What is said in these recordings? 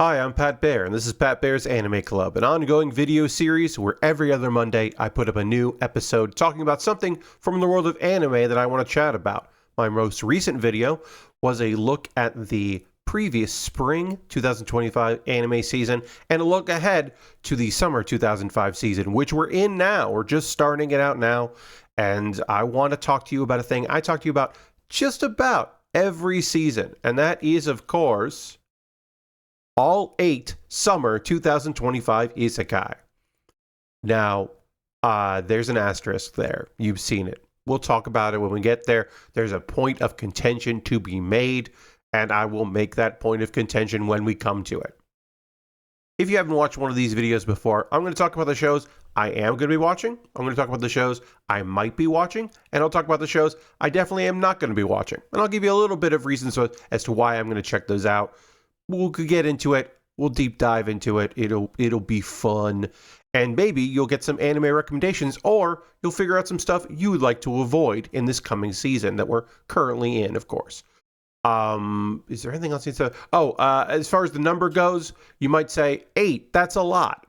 Hi, I'm Pat Baer, and this is Pat Baer's Anime Club, an ongoing video series where every other Monday I put up a new episode talking about something from the world of anime that I want to chat about. My most recent video was a look at the previous spring 2025 anime season and a look ahead to the summer 2005 season, which we're in now. We're just starting it out now, and I want to talk to you about a thing I talk to you about just about every season, and that is, of course, all 8 summer 2025 Isekai. Now, there's an asterisk there. You've seen it. We'll talk about it when we get there. There's a point of contention to be made, and I will make that point of contention when we come to it. If you haven't watched one of these videos before, I'm going to talk about the shows I am going to be watching. I'm going to talk about the shows I might be watching, and I'll talk about the shows I definitely am not going to be watching. And I'll give you a little bit of reasons as to why I'm going to check those out. We'll get into it. We'll deep dive into it. It'll be fun. And maybe you'll get some anime recommendations, or you'll figure out some stuff you would like to avoid in this coming season that we're currently in, of course. Is there anything else you need to... as far as the number goes, you might say 8. That's a lot.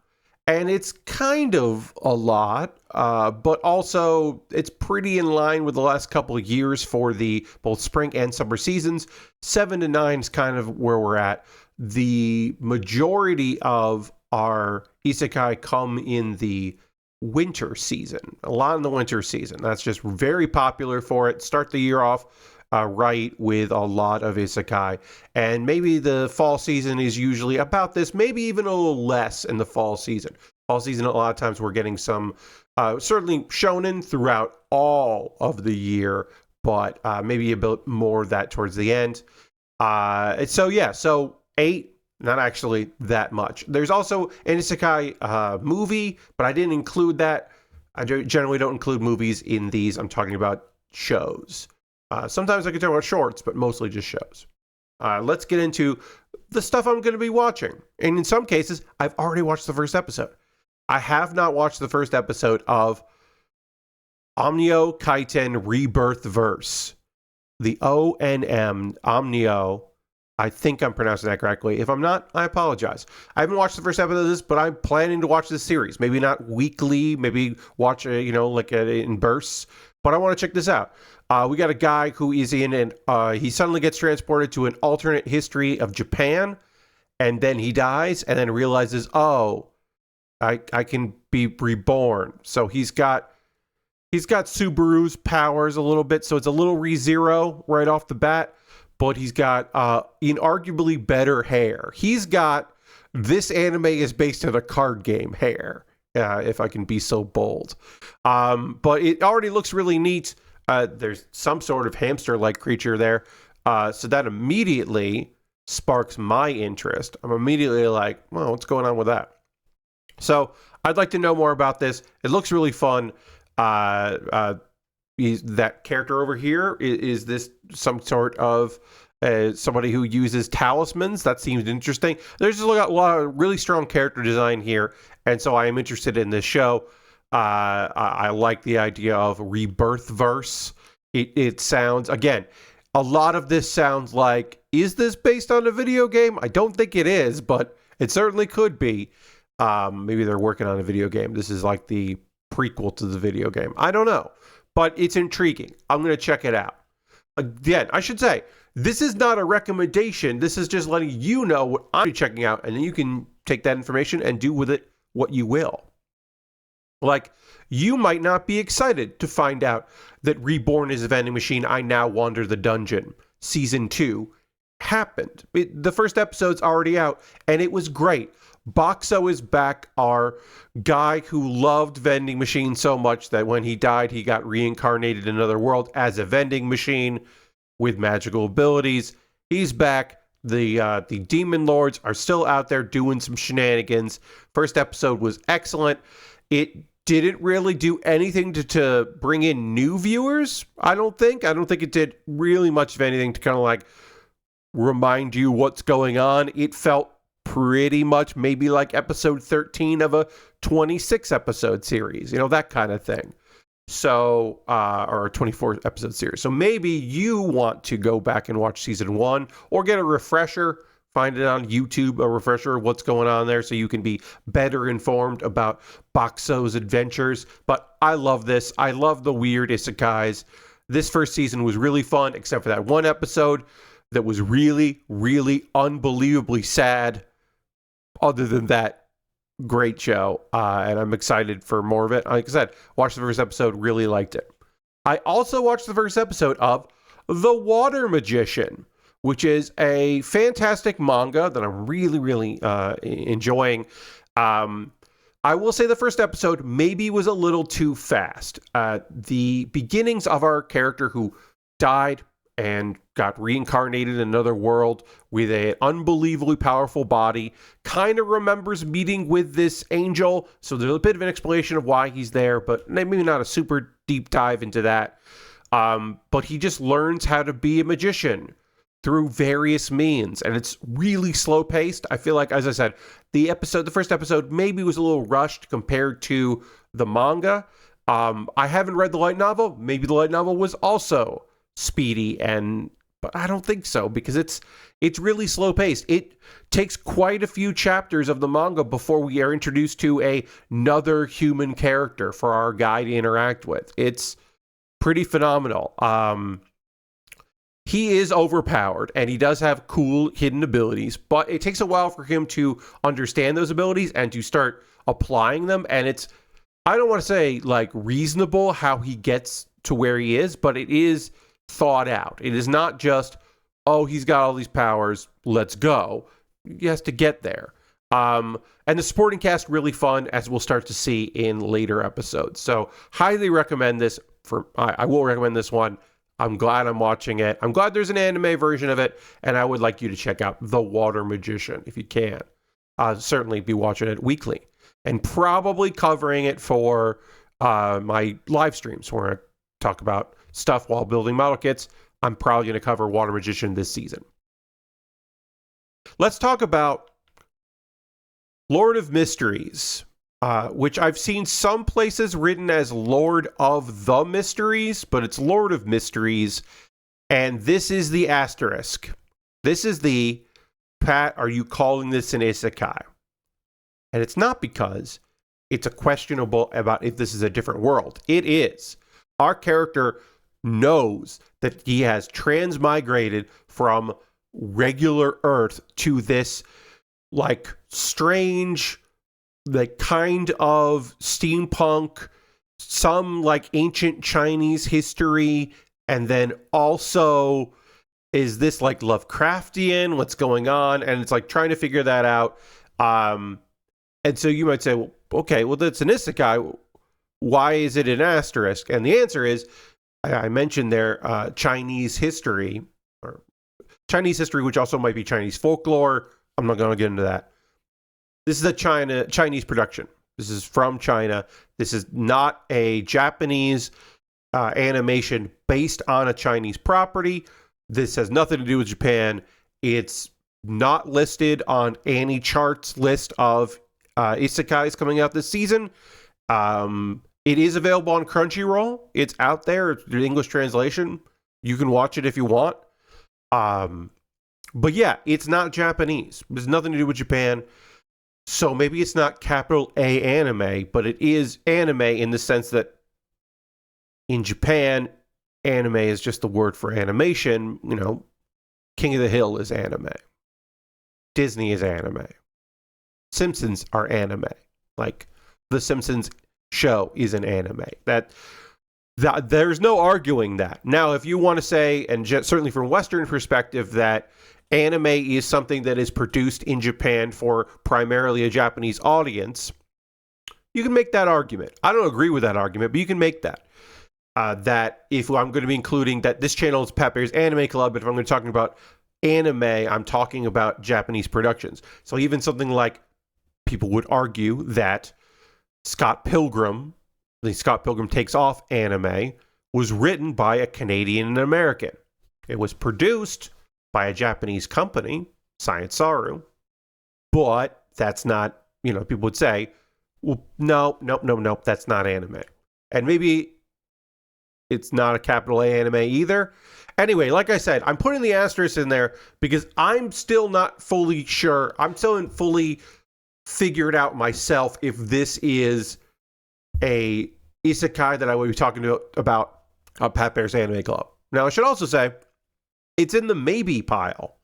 And it's kind of a lot, but also it's pretty in line with the last couple of years for the both spring and summer seasons. 7 to 9 is kind of where we're at. The majority of our isekai come in the winter season. A lot in the winter season. That's just very popular for it. Start the year off right with a lot of isekai. And maybe the fall season is usually about this, maybe even a little less in the fall season. Fall season, a lot of times we're getting some, certainly shonen throughout all of the year, but maybe a bit more of that towards the end. So 8, not actually that much. There's also an isekai movie, but I didn't include that. I generally don't include movies in these. I'm talking about shows. Sometimes I can talk about shorts, but mostly just shows. Let's get into the stuff I'm going to be watching. And in some cases, I've already watched the first episode. I have not watched the first episode of Omnio Kaiten Rebirth Verse. The ONM, Omnio. I think I'm pronouncing that correctly. If I'm not, I apologize. I haven't watched the first episode of this, but I'm planning to watch this series. Maybe not weekly, maybe watch, in bursts. But I want to check this out. We got a guy who is in, and he suddenly gets transported to an alternate history of Japan, and then he dies, and then realizes, I can be reborn. So he's got Subaru's powers a little bit, so it's a little ReZero right off the bat, but he's got inarguably better hair. He's got, this anime is based on a card game hair, if I can be so bold. But it already looks really neat. There's some sort of hamster-like creature there. So that immediately sparks my interest. I'm immediately like, well, what's going on with that? So I'd like to know more about this. It looks really fun. That character over here, is this some sort of somebody who uses talismans? That seems interesting. There's just a lot of really strong character design here, and so I am interested in this show. I like the idea of Rebirth Verse. It sounds, again, a lot of this sounds like, is this based on a video game? I don't think it is, but it certainly could be. Maybe they're working on a video game. This is like the prequel to the video game. I don't know, but it's intriguing. I'm going to check it out. Again, I should say, this is not a recommendation. This is just letting you know what I'm checking out, and then you can take that information and do with it what you will. Like, you might not be excited to find out that Reborn is a vending machine, I Now Wander the Dungeon, Season 2, happened. The first episode's already out, and it was great. Boxo is back, our guy who loved vending machines so much that when he died, he got reincarnated in another world as a vending machine with magical abilities. He's back. The demon lords are still out there doing some shenanigans. First episode was excellent. It didn't really do anything to bring in new viewers, I don't think. I don't think it did really much of anything to kind of like remind you what's going on. It felt pretty much maybe like episode 13 of a 26 episode series, that kind of thing. So, or a 24 episode series. So maybe you want to go back and watch season 1 or get a refresher Find it on YouTube, a refresher of what's going on there so you can be better informed about Bakso's adventures. But I love this. I love the weird isekais. This first season was really fun, except for that one episode that was really, really unbelievably sad. Other than that, great show. And I'm excited for more of it. Like I said, watched the first episode, really liked it. I also watched the first episode of The Water Magician, which is a fantastic manga that I'm really, really enjoying. I will say the first episode maybe was a little too fast. The beginnings of our character who died and got reincarnated in another world with an unbelievably powerful body kind of remembers meeting with this angel. So there's a bit of an explanation of why he's there, but maybe not a super deep dive into that. But he just learns how to be a magician through various means, and it's really slow paced. I feel like, as I said, the first episode maybe was a little rushed compared to the manga. I haven't read the light novel. Maybe the light novel was also speedy, but I don't think so, because it's really slow paced. It takes quite a few chapters of the manga before we are introduced to another human character for our guy to interact with. It's pretty phenomenal. He is overpowered, and he does have cool hidden abilities, but it takes a while for him to understand those abilities and to start applying them. And it's, I don't want to say like reasonable how he gets to where he is, but it is thought out. It is not just, oh, he's got all these powers, let's go. He has to get there. And the supporting cast really fun, as we'll start to see in later episodes. So highly recommend this. I will recommend this one. I'm glad I'm watching it. I'm glad there's an anime version of it, and I would like you to check out The Water Magician if you can. Certainly be watching it weekly, and probably covering it for my live streams where I talk about stuff while building model kits. I'm probably going to cover Water Magician this season. Let's talk about Lord of Mysteries, which I've seen some places written as Lord of the Mysteries, but it's Lord of Mysteries. And this is the asterisk. This is the, Pat, are you calling this an isekai? And it's not because it's a questionable about if this is a different world. It is. Our character knows that he has transmigrated from regular Earth to this like strange, like kind of steampunk, some like ancient Chinese history, and then also is this like Lovecraftian? What's going on? And it's like trying to figure that out. And so you might say, well, okay, well, that's an isekai. Why is it an asterisk? And the answer is, I mentioned there Chinese history, which also might be Chinese folklore. I'm not going to get into that. This is a Chinese production. This is from China. This is not a Japanese animation based on a Chinese property. This has nothing to do with Japan. It's not listed on any charts list of isekais coming out this season. It is available on Crunchyroll. It's out there. It's the English translation. You can watch it if you want. But yeah, it's not Japanese. There's nothing to do with Japan. So maybe it's not capital A anime, but it is anime in the sense that in Japan, anime is just the word for animation. You know, King of the Hill is anime. Disney is anime. Simpsons are anime. Like, The Simpsons show is an anime. That there's no arguing that. Now, if you want to say, and certainly from Western perspective, that anime is something that is produced in Japan for primarily a Japanese audience, you can make that argument. I don't agree with that argument, but you can make that. That if I'm going to be including that this channel is Pat Baer's Anime Club, but if I'm going to be talking about anime, I'm talking about Japanese productions. So even something like, people would argue that Scott Pilgrim, the Scott Pilgrim Takes Off anime, was written by a Canadian and American. It was produced by a Japanese company, Science Saru, but that's not, people would say, well, no, that's not anime. And maybe it's not a capital A anime either. Anyway, like I said, I'm putting the asterisk in there because I'm still not fully sure. I'm still not fully figured out myself if this is a isekai that I would be talking about Pat Bear's Anime Club. Now, I should also say it's in the maybe pile.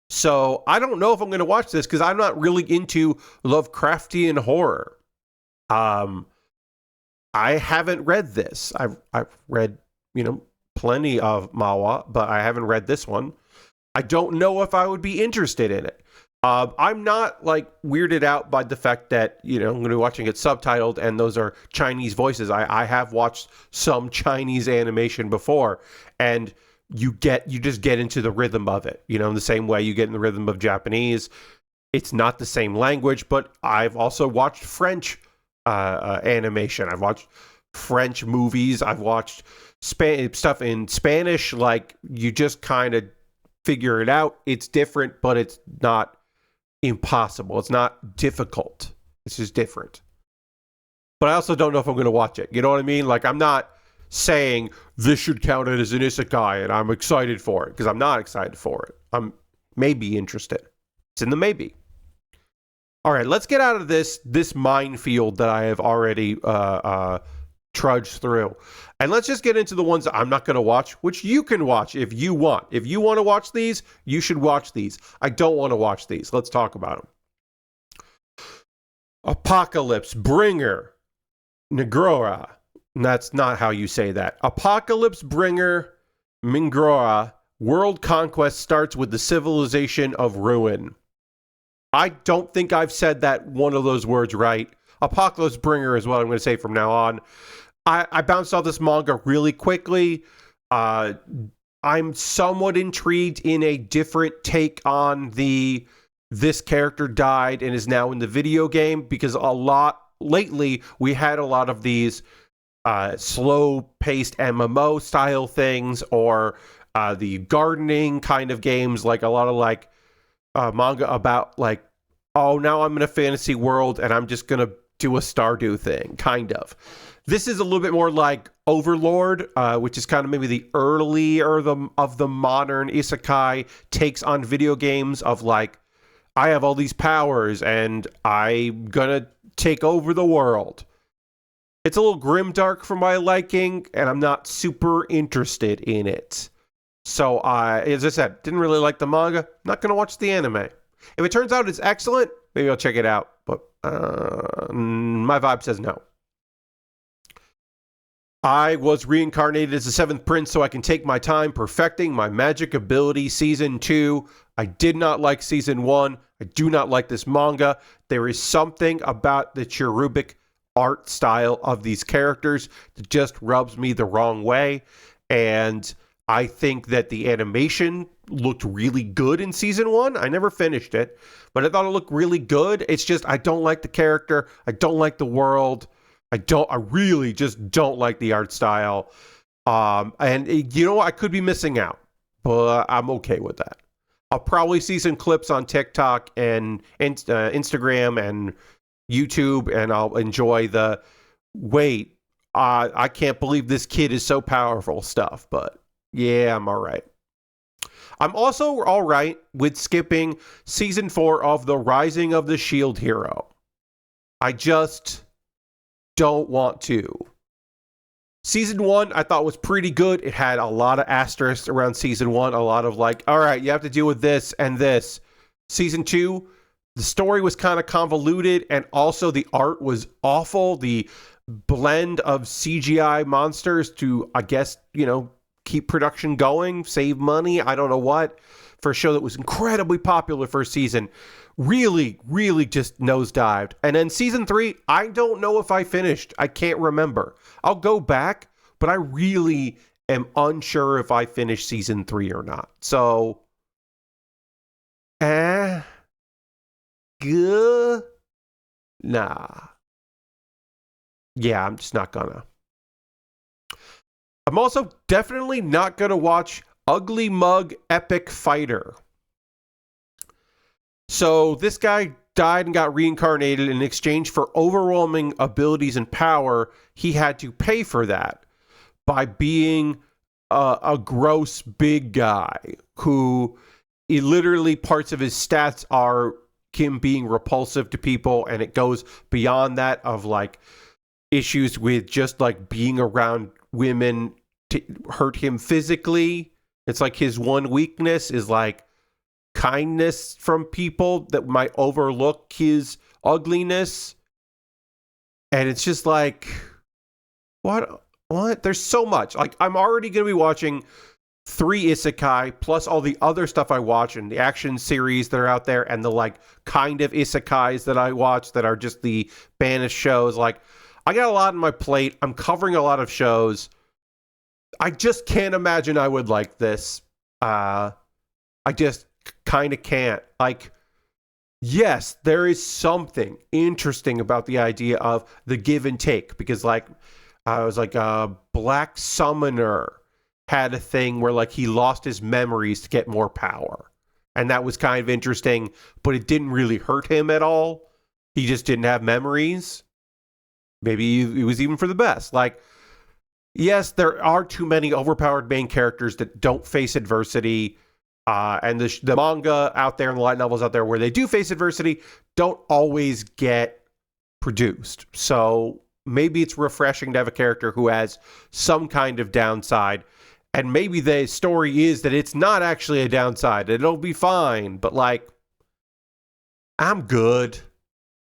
So I don't know if I'm going to watch this because I'm not really into Lovecraftian horror. I haven't read this. I've read, plenty of Mawa, but I haven't read this one. I don't know if I would be interested in it. I'm not weirded out by the fact that, I'm going to be watching it subtitled and those are Chinese voices. I have watched some Chinese animation before, and you just get into the rhythm of it, in the same way you get in the rhythm of Japanese. It's not the same language, but I've also watched French animation. I've watched French movies. I've watched stuff in Spanish. You just kind of figure it out. It's different, but it's not impossible. It's not difficult. It's just different. But I also don't know if I'm going to watch it. You know what I mean? I'm not saying this should count it as an isekai and I'm excited for it, because I'm not excited for it. I'm maybe interested. It's in the maybe. All right, let's get out of this minefield that I have already trudged through. And let's just get into the ones that I'm not going to watch, which you can watch if you want. If you want to watch these, you should watch these. I don't want to watch these. Let's talk about them. Apocalypse Bringer Negroa. That's not how you say that. Apocalypse Bringer Mingroa. World conquest starts with the civilization of ruin. I don't think I've said that one of those words right. Apocalypse Bringer is what I'm going to say from now on. I bounced off this manga really quickly. I'm somewhat intrigued in a different take on this character died and is now in the video game, because lately we had a lot of these slow-paced MMO style things, or the gardening kind of games, a lot of manga about oh, now I'm in a fantasy world and I'm just gonna do a Stardew thing, kind of. This is a little bit more like Overlord, which is kind of maybe the earlier of the modern isekai takes on video games of I have all these powers and I'm gonna take over the world. It's a little grimdark for my liking, and I'm not super interested in it. So, as I said, didn't really like the manga. Not going to watch the anime. If it turns out it's excellent, maybe I'll check it out. But my vibe says no. I was reincarnated as the seventh prince so I can take my time perfecting my magic ability. Season 2. I did not like Season 1. I do not like this manga. There is something about the cherubic art style of these characters that just rubs me the wrong way. And I think that the animation looked really good in Season 1. I never finished it, but I thought it looked really good. It's just, I don't like the character. I don't like the world. I really just don't like the art style. And I could be missing out, but I'm okay with that. I'll probably see some clips on TikTok and Instagram and YouTube, and I'll enjoy the I can't believe this kid is so powerful stuff. But yeah, I'm all right. I'm also all right with skipping Season 4 of The Rising of the Shield Hero. I just don't want to. Season 1 I thought was pretty good. It had a lot of asterisks around Season 1. A lot of all right, you have to deal with this and this. Season 2, the story was kind of convoluted, and also the art was awful. The blend of CGI monsters to, I guess, keep production going, save money, I don't know what, for a show that was incredibly popular first season, really, really just nosedived. And then Season 3, I don't know if I finished. I can't remember. I'll go back, but I really am unsure if I finished Season 3 or not. So, good. Nah. Yeah, I'm just not gonna. I'm also definitely not gonna watch Ugly Mug Epic Fighter. So this guy died and got reincarnated. In exchange for overwhelming abilities and power, he had to pay for that by being a gross big guy who literally parts of his stats are him being repulsive to people, and it goes beyond that of like issues with just like being around women to hurt him physically. It's like his one weakness is like kindness from people that might overlook his ugliness. And it's just like, what? There's so much. Like, I'm already going to be watching 3 isekai plus all the other stuff I watch and the action series that are out there and the like kind of isekais that I watch that are just the banished shows. Like, I got a lot on my plate. I'm covering a lot of shows. I just can't imagine I would like this. I just kind of can't. Like, yes, there is something interesting about the idea of the give and take, because like I was like Black Summoner had a thing where like he lost his memories to get more power, and that was kind of interesting, but it didn't really hurt him at all. He just didn't have memories. Maybe it was even for the best. Like, yes, there are too many overpowered main characters that don't face adversity. And the manga out there and the light novels out there where they do face adversity don't always get produced. So maybe it's refreshing to have a character who has some kind of downside. And maybe the story is that it's not actually a downside. It'll be fine. But like, I'm good.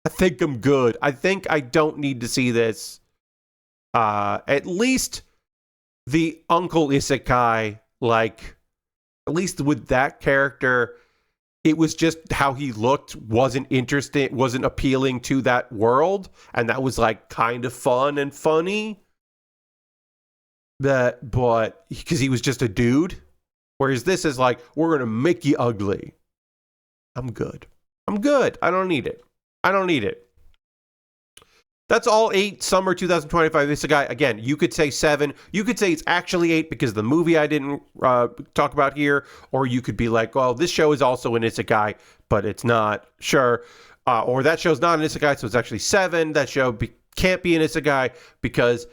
I think I'm good. I think I don't need to see this. At least the Uncle Isekai, like, at least with that character, it was just how he looked wasn't interesting, wasn't appealing to that world. And that was like kind of fun and funny. But because he was just a dude. Whereas this is like, we're going to make you ugly. I'm good. I don't need it. That's all 8 summer 2025 isekai. Again, you could say 7. You could say it's actually 8 because the movie I didn't talk about here. Or you could be like, well, this show is also an isekai, but it's not. Sure. Or that show's not an isekai, so it's actually 7. That show can't be an isekai because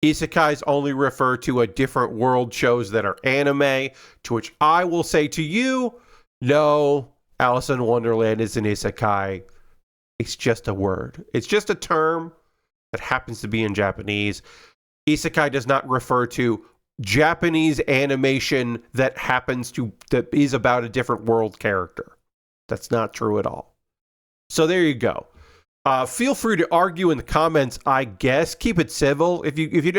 isekais only refer to a different world shows that are anime. To which I will say to you, no, Alice in Wonderland is an isekai. It's just a word. It's just a term that happens to be in Japanese. Isekai does not refer to Japanese animation that is about a different world character. That's not true at all. So there you go. Feel free to argue in the comments, I guess. Keep it civil. If you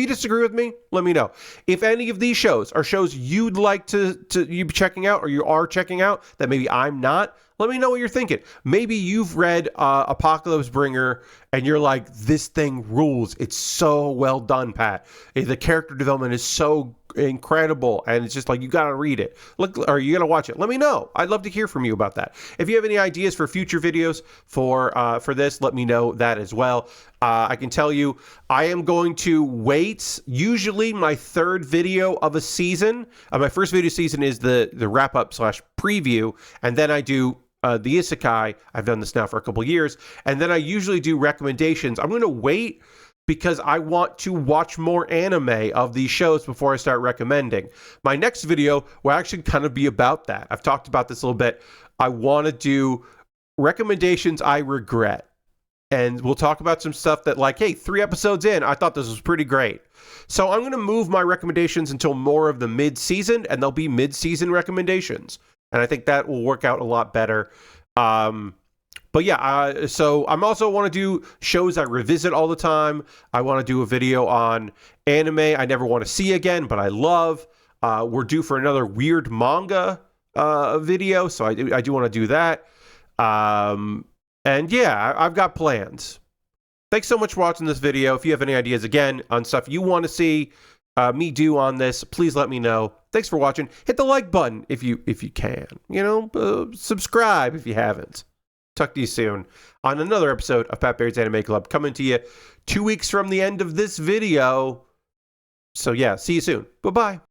disagree with me, let me know. If any of these shows are shows you'd like to you be checking out, or you are checking out that maybe I'm not, let me know what you're thinking. Maybe you've read Apocalypse Bringer and you're like, this thing rules. It's so well done, Pat. The character development is so incredible, and it's just like, you gotta read it. Look, or you gotta watch it. Let me know. I'd love to hear from you about that. If you have any ideas for future videos for this, let me know that as well. I can tell you, I am going to wait. Usually, my 3rd video of a season. My first video season is the wrap up / preview, and then I do the isekai. I've done this now for a couple years, and then I usually do recommendations. I'm going to wait because I want to watch more anime of these shows before I start recommending. My next video will actually kind of be about that. I've talked about this a little bit. I want to do recommendations I regret. And we'll talk about some stuff that, like, hey, 3 episodes in, I thought this was pretty great. So I'm going to move my recommendations until more of the mid-season, and they'll be mid-season recommendations. And I think that will work out a lot better. But yeah, so I'm also want to do shows I revisit all the time. I want to do a video on anime I never want to see again, but I love. We're due for another weird manga video, so I do want to do that. And yeah, I've got plans. Thanks so much for watching this video. If you have any ideas, again, on stuff you want to see me do on this, please let me know. Thanks for watching. Hit the like button if you can. You know, subscribe if you haven't. Talk to you soon on another episode of Pat Baer's Anime Club, coming to you 2 weeks from the end of this video. So yeah, see you soon. Bye-bye.